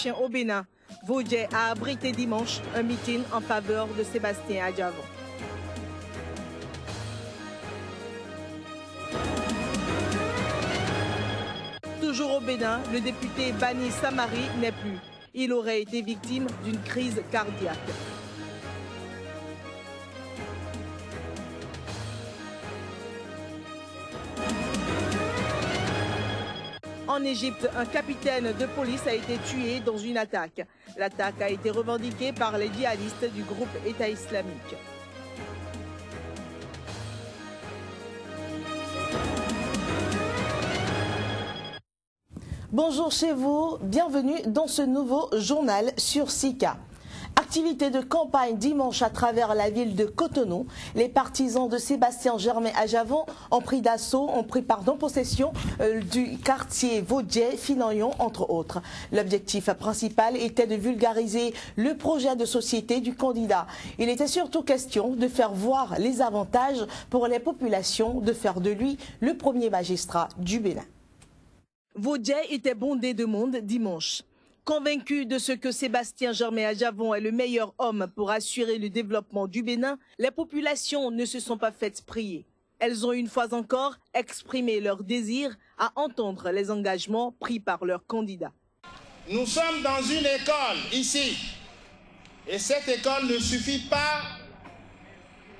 prochain au Bénin. Vodje a abrité dimanche un meeting en faveur de Sébastien Adjavon. Toujours au Bénin, le député Bani Samari n'est plus. Il aurait été victime d'une crise cardiaque. En Égypte, un capitaine de police a été tué dans une attaque. L'attaque a été revendiquée par les djihadistes du groupe État islamique. Bonjour chez vous, bienvenue dans ce nouveau journal sur Sika. Activité de campagne dimanche à travers la ville de Cotonou. Les partisans de Sébastien Germain Adjavon ont pris possession du quartier Vodje-Finayon, entre autres. L'objectif principal était de vulgariser le projet de société du candidat. Il était surtout question de faire voir les avantages pour les populations de faire de lui le premier magistrat du Bénin. Vodje était bondé de monde dimanche. Convaincus de ce que Sébastien Germain Adjavon est le meilleur homme pour assurer le développement du Bénin, les populations ne se sont pas faites prier. Elles ont une fois encore exprimé leur désir à entendre les engagements pris par leur candidat. Nous sommes dans une école ici, et cette école ne suffit pas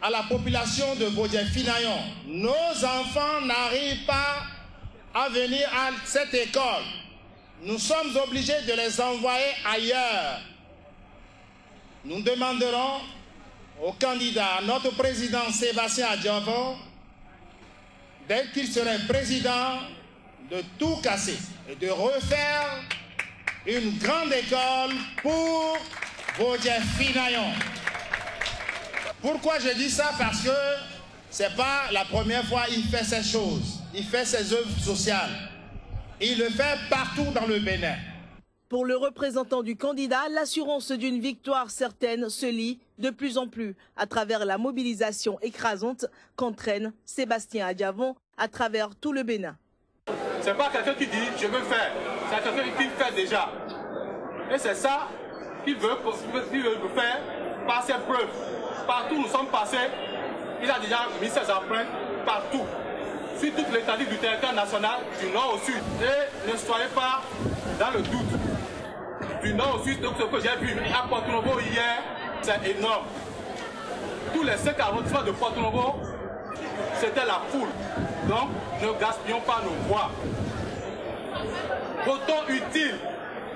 à la population de Vodje-Finayon. Nos enfants n'arrivent pas à venir à cette école. Nous sommes obligés de les envoyer ailleurs. Nous demanderons au candidat, notre président Sébastien Adjavon, dès qu'il serait président, de tout casser et de refaire une grande école pour Vodje-Finayon. Pourquoi je dis ça? Parce que ce n'est pas la première fois qu'il fait ces choses. Il fait ses œuvres sociales. Il le fait partout dans le Bénin. Pour le représentant du candidat, l'assurance d'une victoire certaine se lie de plus en plus à travers la mobilisation écrasante qu'entraîne Sébastien Adjavon à travers tout le Bénin. Ce n'est pas quelqu'un qui dit « je veux faire », c'est quelqu'un qui fait déjà. Et c'est ça qu'il veut faire par ses preuves. Partout où nous sommes passés, il a déjà mis ses empreintes partout, sur toute l'étendue du territoire national, du nord au sud. Et ne soyez pas dans le doute. Du nord au sud, donc ce que j'ai vu à Porto Novo hier, c'est énorme. Tous les 5 arrondissements de Porto Novo, c'était la foule. Donc, ne gaspillons pas nos voix. Votons utile.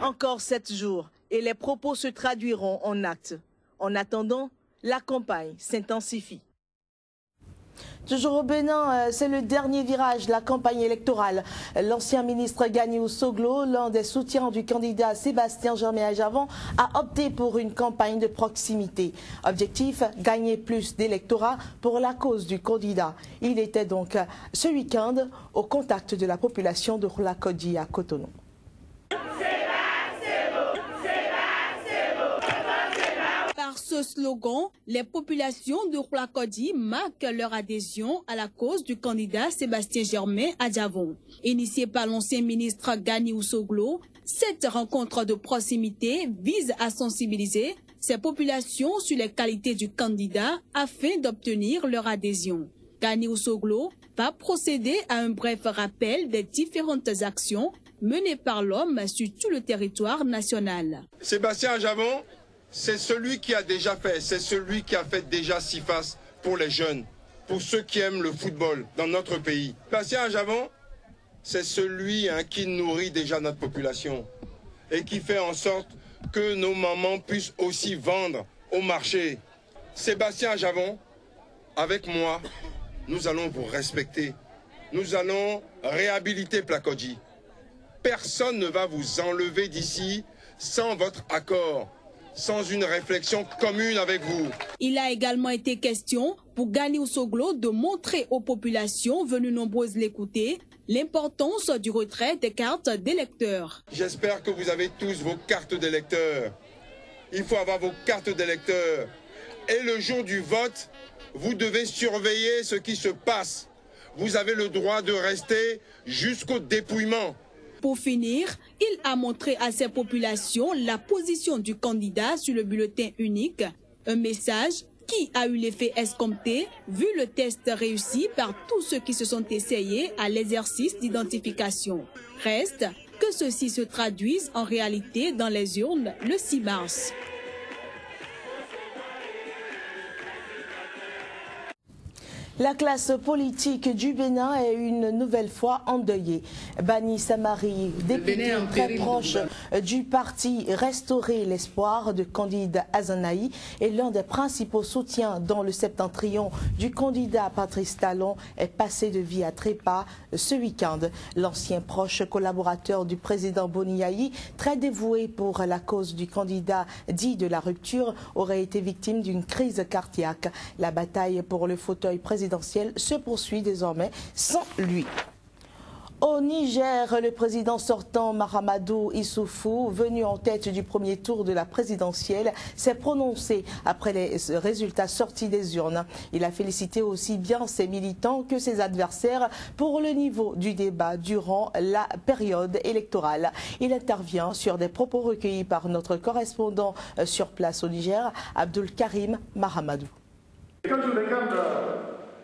Encore 7 jours et les propos se traduiront en actes. En attendant, la campagne s'intensifie. Toujours au Bénin, c'est le dernier virage de la campagne électorale. L'ancien ministre Ganiou Soglo, l'un des soutiens du candidat Sébastien Germain Adjavon, a opté pour une campagne de proximité. Objectif, gagner plus d'électorat pour la cause du candidat. Il était donc ce week-end au contact de la population de Roulakodji à Cotonou. Par ce slogan, les populations de Roulakodji marquent leur adhésion à la cause du candidat Sébastien Germain Adjavon. Initiée par l'ancien ministre Ganiou Soglo, cette rencontre de proximité vise à sensibiliser ces populations sur les qualités du candidat afin d'obtenir leur adhésion. Ganiou Soglo va procéder à un bref rappel des différentes actions menées par l'homme sur tout le territoire national. Sébastien Adjavon, c'est celui qui a déjà fait, c'est celui qui a fait déjà 6 faces pour les jeunes, pour ceux qui aiment le football dans notre pays. Sébastien Adjavon, c'est celui qui nourrit déjà notre population et qui fait en sorte que nos mamans puissent aussi vendre au marché. Sébastien Adjavon, avec moi, nous allons vous respecter. Nous allons réhabiliter Plakodji. Personne ne va vous enlever d'ici sans votre accord, sans une réflexion commune avec vous. Il a également été question pour Ganiou Soglo de montrer aux populations venues nombreuses l'écouter l'importance du retrait des cartes d'électeurs. J'espère que vous avez tous vos cartes d'électeurs. Il faut avoir vos cartes d'électeurs. Et le jour du vote, vous devez surveiller ce qui se passe. Vous avez le droit de rester jusqu'au dépouillement. Pour finir, il a montré à ses populations la position du candidat sur le bulletin unique, un message qui a eu l'effet escompté vu le test réussi par tous ceux qui se sont essayés à l'exercice d'identification. Reste que ceci se traduise en réalité dans les urnes le 6 mars. La classe politique du Bénin est une nouvelle fois endeuillée. Bani Samari, député très proche du parti Restaurer l'espoir de candidat Azanaï, est l'un des principaux soutiens dans le septentrion du candidat Patrice Talon, est passé de vie à trépas ce week-end. L'ancien proche collaborateur du président Boniaï, très dévoué pour la cause du candidat dit de la rupture, aurait été victime d'une crise cardiaque. La bataille pour le fauteuil présidentiel se poursuit désormais sans lui. Au Niger, le président sortant Mahamadou Issoufou, venu en tête du premier tour de la présidentielle, s'est prononcé après les résultats sortis des urnes. Il a félicité aussi bien ses militants que ses adversaires pour le niveau du débat durant la période électorale. Il intervient sur des propos recueillis par notre correspondant sur place au Niger, Abdul Karim Mahamadou. Quand je regarde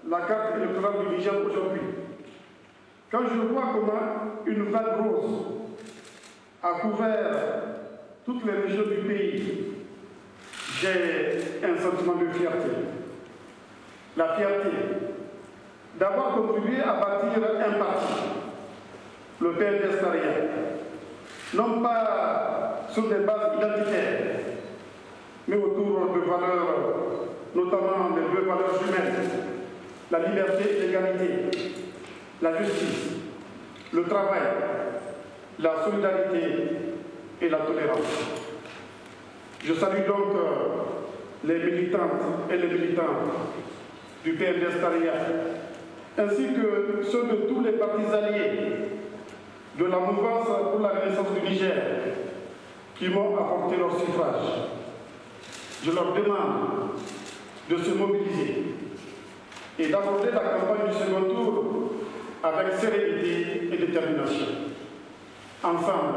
la carte électorale du Niger aujourd'hui, quand je vois comment une vague rose a couvert toutes les régions du pays, j'ai un sentiment de fierté. La fierté d'avoir contribué à bâtir un parti, le PNDS Taria, non pas sur des bases identitaires, mais autour de valeurs, notamment des deux valeurs humaines, la liberté et l'égalité, la justice, le travail, la solidarité et la tolérance. Je salue donc les militantes et les militants du PNDS Taria, ainsi que ceux de tous les partis alliés de la mouvance pour la renaissance du Niger qui m'ont apporté leur suffrage. Je leur demande de se mobiliser et d'aborder la campagne du second tour avec sérénité et détermination. Ensemble,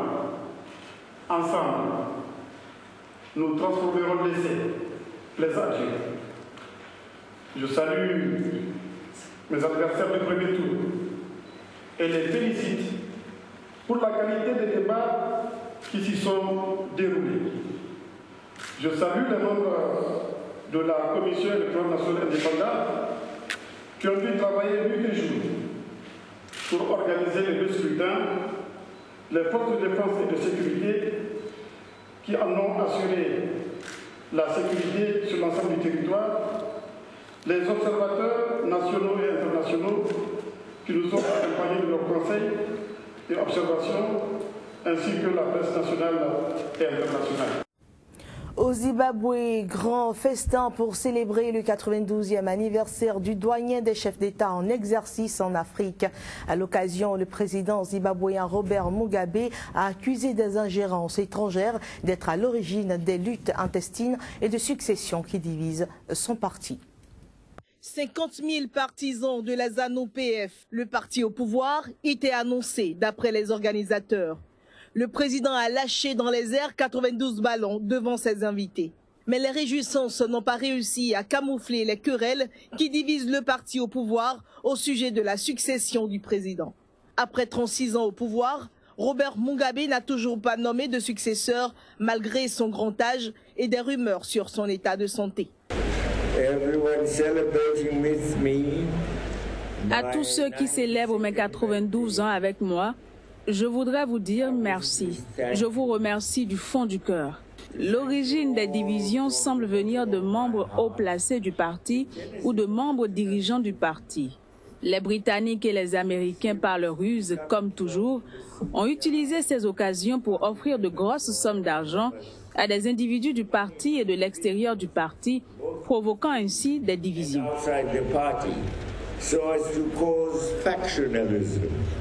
nous transformerons les adieux. Je salue mes adversaires du premier tour et les félicite pour la qualité des débats qui s'y sont déroulés. Je salue les membres de la Commission électorale nationale indépendante qui ont dû travailler nuit et jour pour organiser les deux scrutins, les forces de défense et de sécurité qui en ont assuré la sécurité sur l'ensemble du territoire, les observateurs nationaux et internationaux qui nous ont accompagnés de leurs conseils et observations, ainsi que la presse nationale et internationale. Au Zimbabwe, grand festin pour célébrer le 92e anniversaire du doyen des chefs d'État en exercice en Afrique. À l'occasion, le président zimbabwéen Robert Mugabe a accusé des ingérences étrangères d'être à l'origine des luttes intestines et de succession qui divisent son parti. 50 000 partisans de la ZANU-PF, le parti au pouvoir, étaient annoncés d'après les organisateurs. Le président a lâché dans les airs 92 ballons devant ses invités. Mais les réjouissances n'ont pas réussi à camoufler les querelles qui divisent le parti au pouvoir au sujet de la succession du président. Après 36 ans au pouvoir, Robert Mugabe n'a toujours pas nommé de successeur malgré son grand âge et des rumeurs sur son état de santé. À tous ceux qui célèbrent mes 92 ans avec moi, je voudrais vous dire merci. Je vous remercie du fond du cœur. L'origine des divisions semble venir de membres haut placés du parti ou de membres dirigeants du parti. Les Britanniques et les Américains, par leur ruse, comme toujours, ont utilisé ces occasions pour offrir de grosses sommes d'argent à des individus du parti et de l'extérieur du parti, provoquant ainsi des divisions.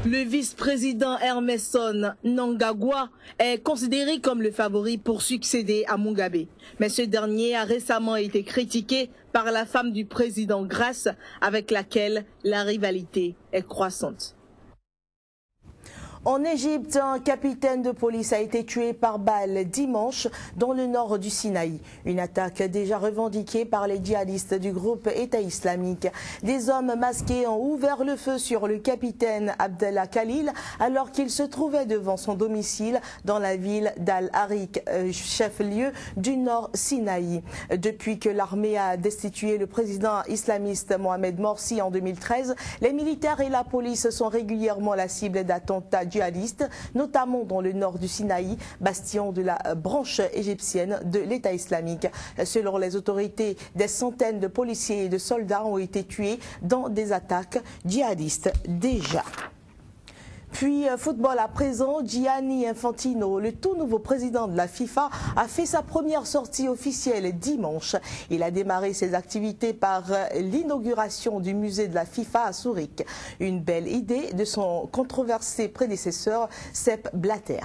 Le vice-président Emmerson Mnangagwa est considéré comme le favori pour succéder à Mugabe. Mais ce dernier a récemment été critiqué par la femme du président Grace, avec laquelle la rivalité est croissante. En Égypte, un capitaine de police a été tué par balle dimanche dans le nord du Sinaï. Une attaque déjà revendiquée par les djihadistes du groupe État islamique. Des hommes masqués ont ouvert le feu sur le capitaine Abdallah Khalil alors qu'il se trouvait devant son domicile dans la ville d'Al-Arik, chef-lieu du nord Sinaï. Depuis que l'armée a destitué le président islamiste Mohamed Morsi en 2013, les militaires et la police sont régulièrement la cible d'attentats djihadistes, notamment dans le nord du Sinaï, bastion de la branche égyptienne de l'État islamique. Selon les autorités, des centaines de policiers et de soldats ont été tués dans des attaques djihadistes déjà. Puis football à présent, Gianni Infantino, le tout nouveau président de la FIFA, a fait sa première sortie officielle dimanche. Il a démarré ses activités par l'inauguration du musée de la FIFA à Zurich. Une belle idée de son controversé prédécesseur Sepp Blatter.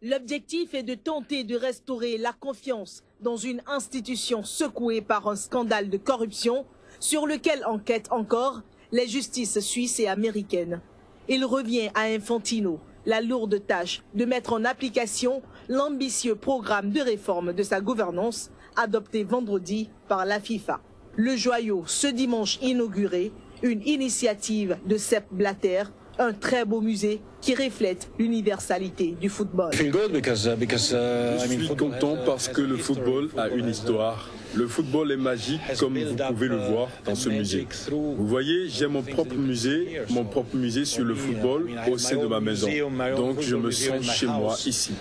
L'objectif est de tenter de restaurer la confiance dans une institution secouée par un scandale de corruption sur lequel enquêtent encore les justices suisses et américaines. Il revient à Infantino la lourde tâche de mettre en application l'ambitieux programme de réforme de sa gouvernance adopté vendredi par la FIFA. Le joyau ce dimanche inauguré, une initiative de Sepp Blatter, un très beau musée qui reflète l'universalité du football. Je suis content parce que le football a une histoire. Le football est magique comme vous pouvez le voir dans ce musée. Vous voyez, j'ai mon propre musée sur le football au sein de ma maison. Donc je me sens chez moi ici.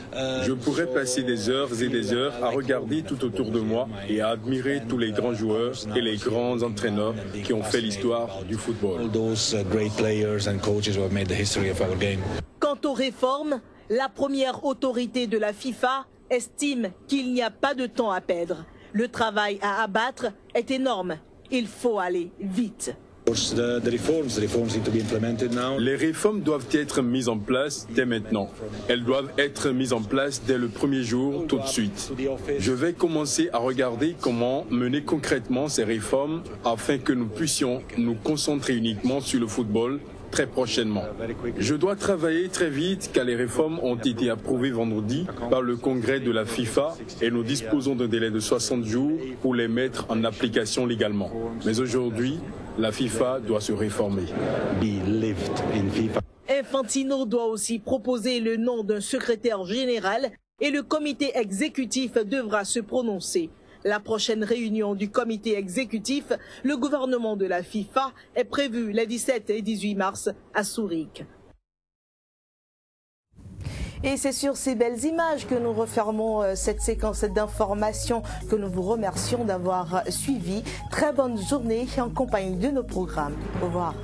Je pourrais passer des heures et des heures à regarder tout autour de moi et à admirer tous les grands joueurs et les grands entraîneurs qui ont fait l'histoire du football. Quant aux réformes, la première autorité de la FIFA estime qu'il n'y a pas de temps à perdre. Le travail à abattre est énorme. Il faut aller vite. Les réformes doivent être mises en place dès maintenant. Elles doivent être mises en place dès le premier jour, tout de suite. Je vais commencer à regarder comment mener concrètement ces réformes afin que nous puissions nous concentrer uniquement sur le football très prochainement. Je dois travailler très vite car les réformes ont été approuvées vendredi par le congrès de la FIFA et nous disposons d'un délai de 60 jours pour les mettre en application légalement. Mais aujourd'hui, la FIFA doit se réformer. Infantino doit aussi proposer le nom d'un secrétaire général et le comité exécutif devra se prononcer. La prochaine réunion du comité exécutif, le gouvernement de la FIFA, est prévue les 17 et 18 mars à Zurich. Et c'est sur ces belles images que nous refermons cette séquence d'informations que nous vous remercions d'avoir suivi. Très bonne journée en compagnie de nos programmes. Au revoir.